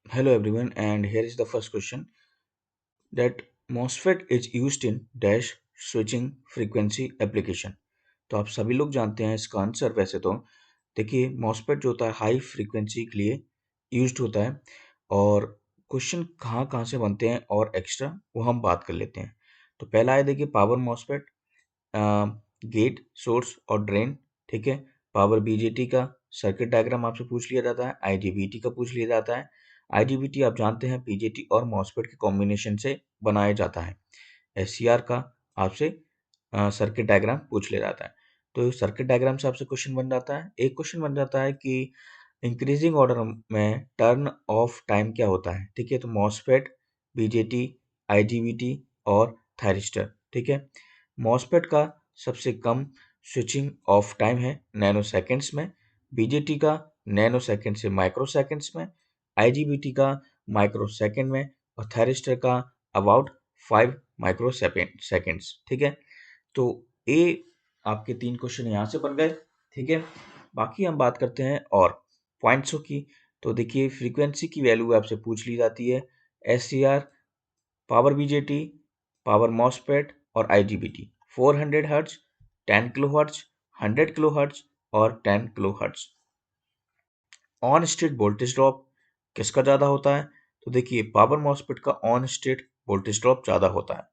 Hello everyone, and here is the first question that MOSFET is used in dash switching frequency application। तो आप सभी लोग जानते हैं इसका आंसर। वैसे तो देखिए MOSFET जो होता है हाई फ्रीक्वेंसी के लिए यूज्ड होता है। और क्वेश्चन कहाँ कहाँ से बनते हैं और एक्स्ट्रा वो हम बात कर लेते हैं। तो पहला है देखिए पावर MOSFET, गेट सोर्स और ड्रेन। ठीक है। पावर बीजेटी का सर्किट डायग्राम आपसे पूछ लिया जाता है। आईजीबीटी का पूछ लिया जाता है। आईजीबीटी आप जानते हैं बीजेटी और मॉसफेट के कॉम्बिनेशन से बनाया जाता है। एससीआर का आपसे सर्किट डायग्राम पूछ लिया जाता है। तो सर्किट डायग्राम से आपसे क्वेश्चन बन जाता है। एक क्वेश्चन बन जाता है कि इंक्रीजिंग ऑर्डर में टर्न ऑफ टाइम क्या होता है। ठीक है। तो मॉसफेट, बीजेटी, आईजीबीटी और थायरिस्टर। ठीक है। मॉसफेट का सबसे कम स्विचिंग ऑफ टाइम है नैनो सेकेंड्स में। बीजेटी का नैनो सेकेंड से माइक्रो सेकेंड्स में। आईजीबीटी का माइक्रो सेकेंड में। और थायरिस्टर का अबाउट 5 माइक्रो सेकेंड्स। ठीक है। तो ए आपके 3 क्वेश्चन यहाँ से बन गए। ठीक है। बाकी हम बात करते हैं और पॉइंट्सों की। तो देखिए फ्रीक्वेंसी की वैल्यू आपसे पूछ ली जाती है। SCR, power BJT, power MOSFET और IGBT 400 hertz, 10 kilo hertz, 100 kilo hertz और 10 kilo hertz. On state voltage drop किसका ज़्यादा होता है। तो देखिए पावर मॉसफेट का ऑन स्टेट वोल्टेज ड्रॉप ज़्यादा होता है।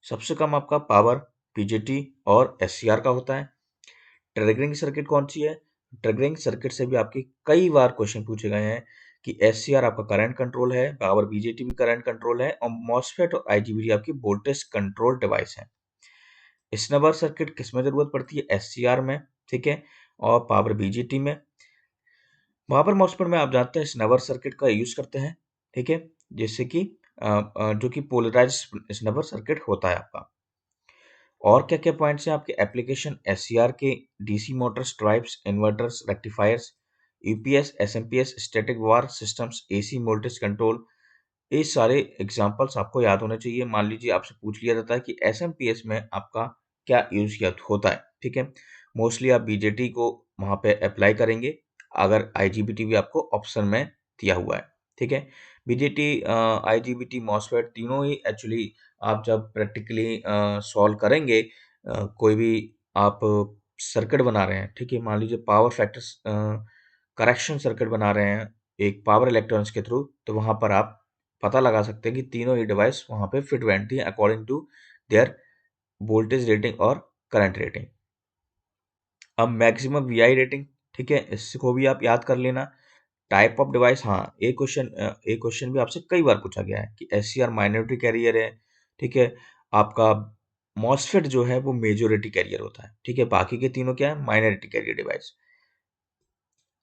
सबसे कम आपका पावर बीजेटी और एससीआर का होता है। ट्रिगरिंग सर्किट कौन सी है। ट्रिगरिंग सर्किट से भी आपके कई बार क्वेश्चन पूछे गए हैं कि एससीआर आपका करंट कंट्रोल है, पावर बीजेटी भी करंट कंट्रोल है और मॉसफेट और आईजीबीटी आपकी वोल्टेज कंट्रोल डिवाइस है। स्नबर सर्किट किस में जरूरत पड़ती है। एससीआर में। ठीक है। और पावर बीजेटी में। पावर मॉसफेट में आप जानते हैं स्नबर सर्किट का यूज करते हैं। ठीक है। जिससे कि जो कि पोलराइज स्नबर सर्किट होता है आपका। और क्या क्या पॉइंट्स हैं आपके एप्लीकेशन एससीआर के। DC motors, drives, inverters, rectifiers, UPS, SMPS, static VAR systems, AC voltage control. ये सारे एग्जांपल्स आपको याद होने चाहिए। मान लीजिए आपसे पूछ लिया जाता है कि एसएमपीएस में आपका क्या यूज किया होता है। ठीक है। मोस्टली आप बीजेटी को वहां पे अप्लाई करेंगे अगर आईजीबीटी भी आपको ऑप्शन में दिया हुआ है। ठीक है। बीजेटी, आईजीबीटी, मॉसफेट तीनों ही एक्चुअली आप जब प्रैक्टिकली सॉल्व करेंगे, कोई भी आप सर्किट बना रहे हैं। ठीक है। मान लीजिए पावर फैक्टर्स करेक्शन सर्किट बना रहे हैं एक पावर इलेक्ट्रॉनिक्स के थ्रू, तो वहां पर आप पता लगा सकते हैं कि तीनों ही डिवाइस वहां पे फिट बैठती हैं according to their voltage rating और करंट रेटिंग। अब मैक्सिमम वीआई रेटिंग। ठीक है। इसको भी आप याद कर लेना। टाइप ऑफ डिवाइस, हाँ एक क्वेश्चन भी आपसे कई बार पूछा गया है कि एससीआर माइनॉरिटी कैरियर है। ठीक है। आपका मॉसफेट जो है वो मेजोरिटी कैरियर होता है। ठीक है। बाकी के तीनों क्या है, minority carrier device.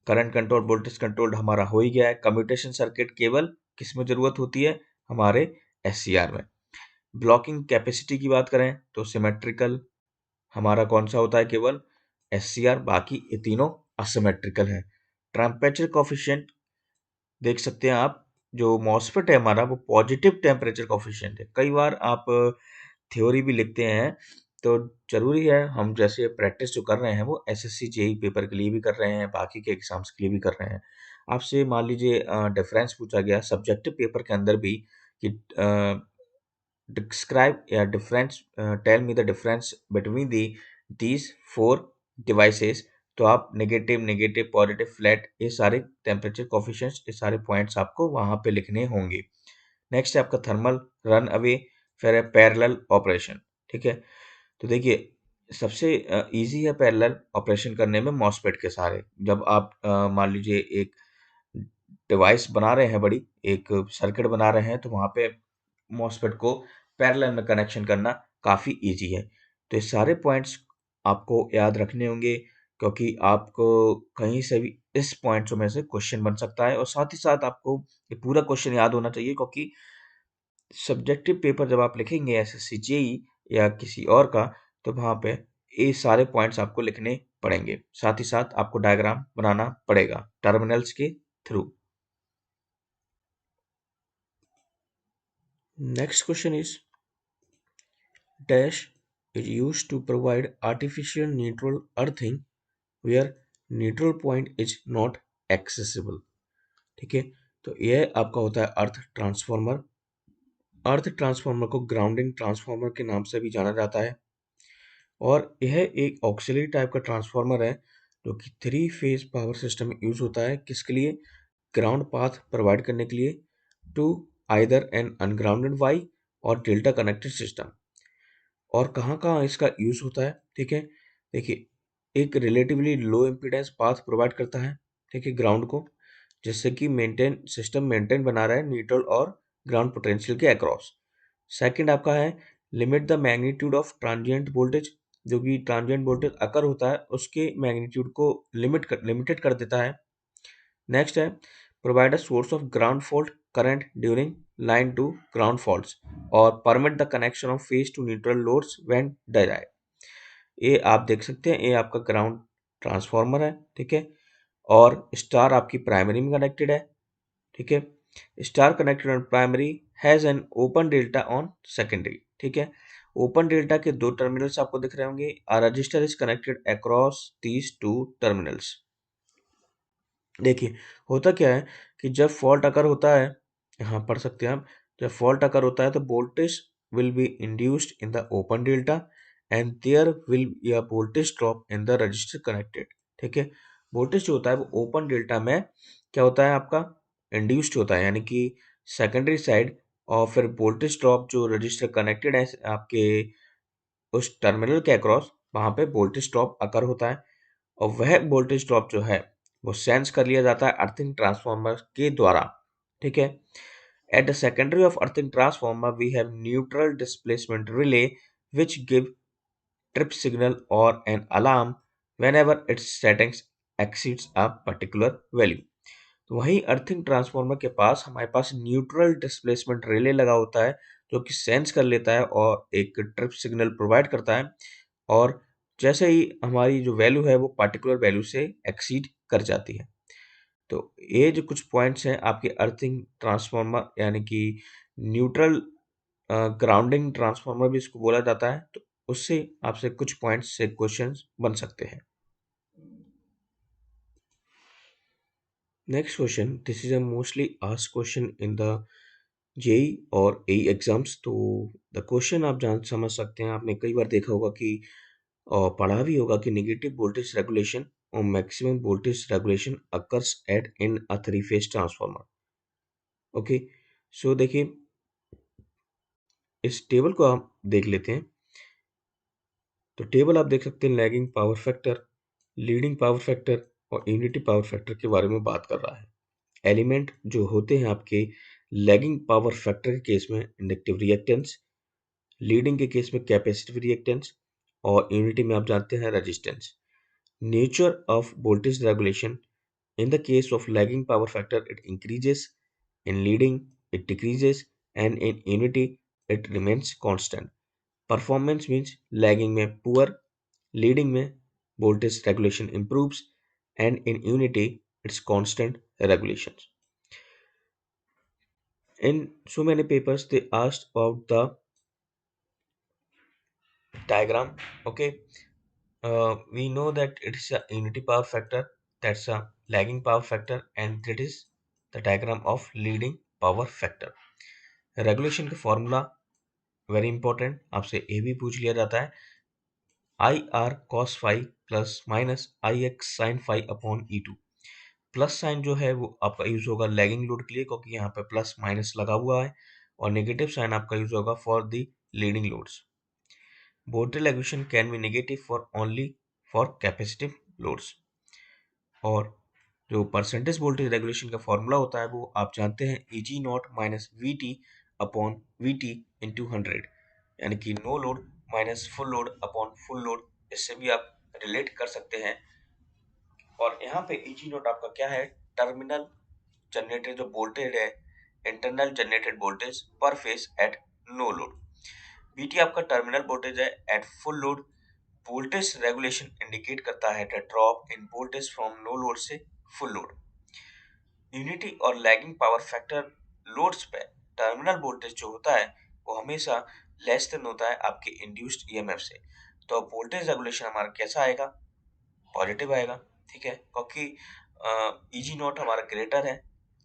Current control, voltage control हमारा हो ही गया है। कम्यूटेशन सर्किट केवल किस में जरूरत होती है, हमारे एससीआर में। ब्लॉकिंग कैपेसिटी की बात करें तो सिमेट्रिकल हमारा कौन सा होता है, केवल एससीआर। बाकी ये तीनों असिमेट्रिकल है। टेम्परेचर कोफिशिएंट देख सकते हैं आप, जो मॉसफेट है हमारा वो पॉजिटिव टेम्परेचर कोफिशिएंट है। कई बार आप थ्योरी भी लिखते हैं तो जरूरी है, हम जैसे प्रैक्टिस जो कर रहे हैं वो एसएससी जेई पेपर के लिए भी कर रहे हैं, बाकी के एग्जाम्स के लिए भी कर रहे हैं। आपसे मान लीजिए डिफरेंस पूछा गया सब्जेक्टिव पेपर के अंदर भी कि डिस्क्राइब या difference, tell me the difference between the these 4 devices. तो आप नेगेटिव नेगेटिव पॉजिटिव फ्लैट ये सारे टेम्परेचर कोफिशिएंट्स ये सारे पॉइंट्स आपको वहां पे लिखने होंगे। नेक्स्ट है आपका थर्मल रन अवे, फिर है पैरेलल ऑपरेशन। ठीक है। तो देखिए सबसे इजी है पैरेलल ऑपरेशन करने में मॉसफेट के सारे। जब आप मान लीजिए एक डिवाइस बना रहे हैं, बड़ी एक सर्किट बना रहे हैं, तो वहां पे मॉसफेट को पैरेलल में कनेक्शन करना काफी इजी है। तो ये सारे पॉइंट्स आपको याद रखने होंगे क्योंकि आपको कहीं से भी इस पॉइंट्स में से क्वेश्चन बन सकता है। और साथ ही साथ आपको ये पूरा क्वेश्चन याद होना चाहिए क्योंकि सब्जेक्टिव पेपर जब आप लिखेंगे एसएससी जेई या किसी और का, तो वहां पे ये सारे पॉइंट्स आपको लिखने पड़ेंगे। साथ ही साथ आपको डायग्राम बनाना पड़ेगा टर्मिनल्स के through. Next question is dash is used to provide artificial neutral earthing where neutral point is not accessible। ठीक है। तो यह आपका होता है अर्थ ट्रांसफार्मर। अर्थ ट्रांसफार्मर को ग्राउंडिंग ट्रांसफार्मर के नाम से भी जाना जाता है और यह एक ऑक्सिलरी टाइप का ट्रांसफार्मर है जो कि 3 फेज पावर सिस्टम में यूज होता है। किसके लिए? ग्राउंड पाथ प्रोवाइड करने के लिए to either an ungrounded Y और डेल्टा कनेक्टेड सिस्टम। और कहाँ कहाँ इसका यूज होता है? ठीक है, देखिए, एक relatively low impedance path provide करता है, ठीक है, ग्राउंड को, जिससे कि सिस्टम मेंटेन बना रहा है न्यूट्रल और ग्राउंड पोटेंशियल के अक्रॉस। सेकंड आपका है limit the magnitude of transient voltage. जो कि ट्रांजिएंट वोल्टेज अकर होता है उसके मैग्नीट्यूड को लिमिटेड कर देता है। नेक्स्ट है provide a source of ground fault current during line to ground faults और permit the connection of phase to neutral loads when desired. ये आप देख सकते हैं, ये आपका ग्राउंड ट्रांसफार्मर है, ठीक है, और स्टार आपकी प्राइमरी में कनेक्टेड है, ठीक है। Star connected on primary has an open delta on secondary, ठीक है। ओपन डेल्टा के 2 टर्मिनल्स आपको दिख रहे होंगे। A register is connected across these 2 terminals. देखिए, होता क्या है कि जब फॉल्ट अकर होता है, यहाँ पढ़ सकते हैं आप, जब फॉल्ट अकर होता है तो voltage will be induced in the open delta and there will be a voltage drop in the resistor connected, ठीक है। वोल्टेज जो होता है वो ओपन डेल्टा में क्या होता है आपका इंड्यूस्ड होता है, यानी कि सेकेंडरी साइड, और फिर वोल्टेज ड्रॉप जो रजिस्टर कनेक्टेड है आपके उस टर्मिनल के अक्रॉस, वहां पे वोल्टेज ड्रॉप अकर होता है और वह वोल्टेज ड्रॉप जो है वो सेंस कर लिया जाता है अर्थिंग ट्रांसफार्मर के द्वारा, ठीक है। At the secondary of earthing transformer we have neutral displacement relay which give trip signal or an alarm whenever its settings exceeds a particular value। तो वहीं अर्थिंग ट्रांसफार्मर के पास हमारे पास न्यूट्रल डिस्प्लेसमेंट रिले लगा होता है जो कि सेंस कर लेता है और एक ट्रिप सिग्नल प्रोवाइड करता है, और जैसे ही हमारी जो वैल्यू है वो पार्टिकुलर वैल्यू से एक्सीड कर जाती है। तो ये जो कुछ पॉइंट्स हैं आपके अर्थिंग ट्रांसफार्मर, यानी कि न्यूट्रल ग्राउंडिंग ट्रांसफार्मर भी इसको बोला जाता है, तो उससे आपसे कुछ पॉइंट्स से क्वेश्चंस बन सकते हैं। Next question, this is a mostly asked question in the JE और एई एग्जाम्स। तो द क्वेश्चन आप जान समझ सकते हैं, आपने कई बार देखा होगा कि और पढ़ा भी होगा कि नेगेटिव वोल्टेज रेगुलेशन और maximum voltage regulation occurs at in a 3 phase transformer. Okay, so देखिए, इस टेबल को आप देख लेते हैं। तो टेबल आप देख सकते हैं lagging power factor, leading power factor और यूनिटी पावर फैक्टर के बारे में बात कर रहा है। एलिमेंट जो होते हैं आपके लैगिंग पावर फैक्टर के केस में इंडक्टिव रिएक्टेंस, लीडिंग के केस में कैपेसिटिव रिएक्टेंस और यूनिटी में आप जानते हैं resistance. Nature of voltage regulation, in the case of lagging power factor it increases, in leading it decreases, and in unity it remains constant। performance means lagging में poor, leading में voltage regulation improves, and in unity it's constant regulations। In so many papers they asked about the diagram, okay. We know that it is a unity power factor, that's a lagging power factor, and that is the diagram of leading power factor। Regulation का formula very important, आपसे ये भी पूछ लिया जाता है, I R cos phi plus minus I X sine phi upon E two. Plus sine जो है वो आपका यूज होगा लैगिंग लोड के लिए, क्योंकि यहाँ पे प्लस माइनस लगा हुआ है, और नेगेटिव साइन आपका यूज होगा for the leading loads. Voltage regulation can be negative for only for capacitive loads. और जो परसेंटेज वोल्टेज रेगुलेशन का फॉर्मूला होता है वो आप जानते हैं, E G naught minus V T upon V T into 100, यानी कि no load minus full load upon full load. इससे भी आप रिलेट कर सकते हैं। और यहाँ पे ई जी नॉट आपका क्या है, टर्मिनल जनरेटेड जो वोल्टेज है, इंटरनल जनरेटेड वोल्टेज पर phase at no load. V T आपका टर्मिनल वोल्टेज है at full load. Voltage regulation indicate करता है the drop in voltage from no load से फुल लोड। यूनिटी और लैगिंग पावर फैक्टर लोड्स पे terminal voltage जो होता है वो हमेशा लेस देन होता है आपके इंड्यूस्ड ईएमएफ से। तो अब वोल्टेज रेगुलेशन हमारा कैसा आएगा, पॉजिटिव आएगा, ठीक है, क्योंकि ईजी नॉट हमारा ग्रेटर है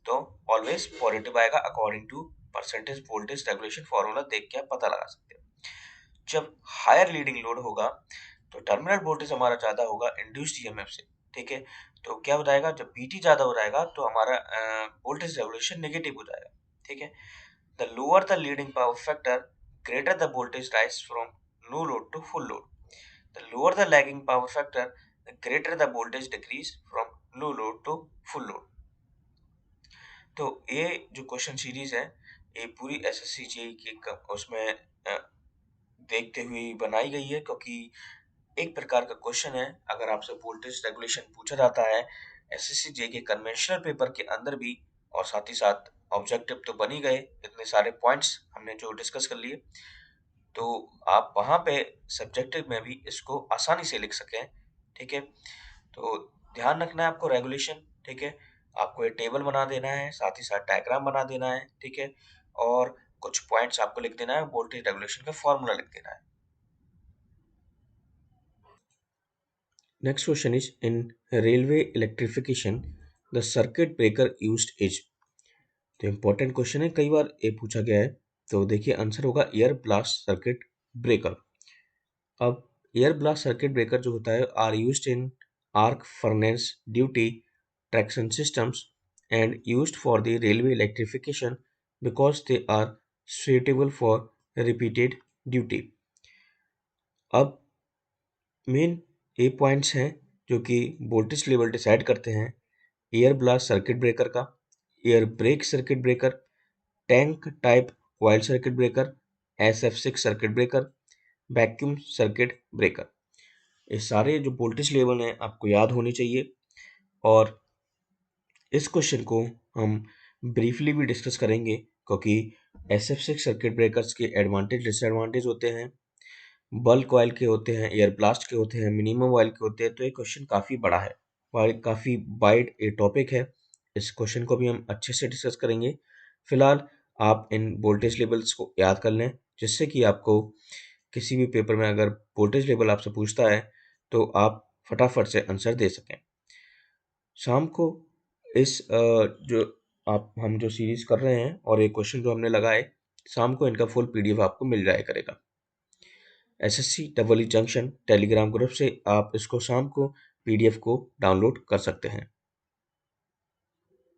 तो ऑलवेज पॉजिटिव आएगा according to percentage voltage regulation formula देख के आप पता लगा सकते हो। जब हायर लीडिंग लोड होगा तो टर्मिनल वोल्टेज हमारा ज्यादा होगा इंड्यूस्ड ईएमएफ से, ठीक है। तो क्या हो जाएगा, जब बीटी ज्यादा हो जाएगा तो हमारा वोल्टेज रेगुलेशन नेगेटिव हो जाएगा, ठीक है। The lower the leading power factor greater the voltage rise from no load to full load. The lower the lagging power factor the greater the voltage decrease from no load to full load. तो ये जो question series है ये पूरी SSC JEE की उसमें देखते हुए बनाई गई है, क्योंकि एक प्रकार का क्वेश्चन है। अगर आपसे वोल्टेज रेगुलेशन पूछा जाता है एसएससी जेईई के कन्वेंशनल पेपर के अंदर भी, और साथ ही साथ ऑब्जेक्टिव तो बन ही गए, इतने सारे पॉइंट्स हमने जो डिस्कस कर लिए, तो आप वहां पे सब्जेक्टिव में भी इसको आसानी से लिख सकें, ठीक है। तो ध्यान रखना है आपको रेगुलेशन, ठीक है। आपको ये टेबल बना देना है, साथ ही साथ डायग्राम बना देना है, ठीक है। और कुछ पॉइंट्स आपको लिख देना है, वोल्टेज रेगुलेशन का फॉर्मूला लिख देना है। Next question is, in railway electrification the circuit breaker used is। तो इम्पोर्टेंट क्वेश्चन है, कई बार ये पूछा गया है। तो देखिए आंसर होगा एयर ब्लास्ट सर्किट ब्रेकर। अब एयर ब्लास्ट सर्किट ब्रेकर जो होता है are used in arc furnace duty traction systems and used for the railway electrification because they are suitable for repeated duty. अब मेन ए पॉइंट्स हैं जो कि voltage level decide करते हैं। Air blast circuit breaker का, air break circuit breaker, tank type coil circuit breaker, SF6 circuit breaker, vacuum circuit breaker. ये सारे जो वोल्टेज लेवल हैं आपको याद होने चाहिए, और इस क्वेश्चन को हम ब्रीफली भी डिस्कस करेंगे, क्योंकि SF6 सर्किट ब्रेकर्स के एडवांटेज डिसएडवांटेज होते हैं, बल्क ऑयल के होते हैं, एयर ब्लास्ट के होते हैं, मिनिमम ऑयल के होते हैं। तो ये क्वेश्चन काफ़ी बड़ा है, काफ़ी वाइड ये टॉपिक है। इस क्वेश्चन को भी हम अच्छे से डिस्कस करेंगे। फिलहाल आप इन वोल्टेज लेवल्स को याद कर लें, जिससे कि आपको किसी भी पेपर में अगर वोल्टेज लेवल आपसे पूछता है तो आप फटाफट से आंसर दे सकें। शाम को इस जो हम जो सीरीज कर रहे हैं और ये क्वेश्चन जो हमने लगाए, शाम को इनका फुल PDF आपको मिल जाया करेगा। SSC double E junction Telegram group से आप इसको शाम को PDF को डाउनलोड कर सकते हैं।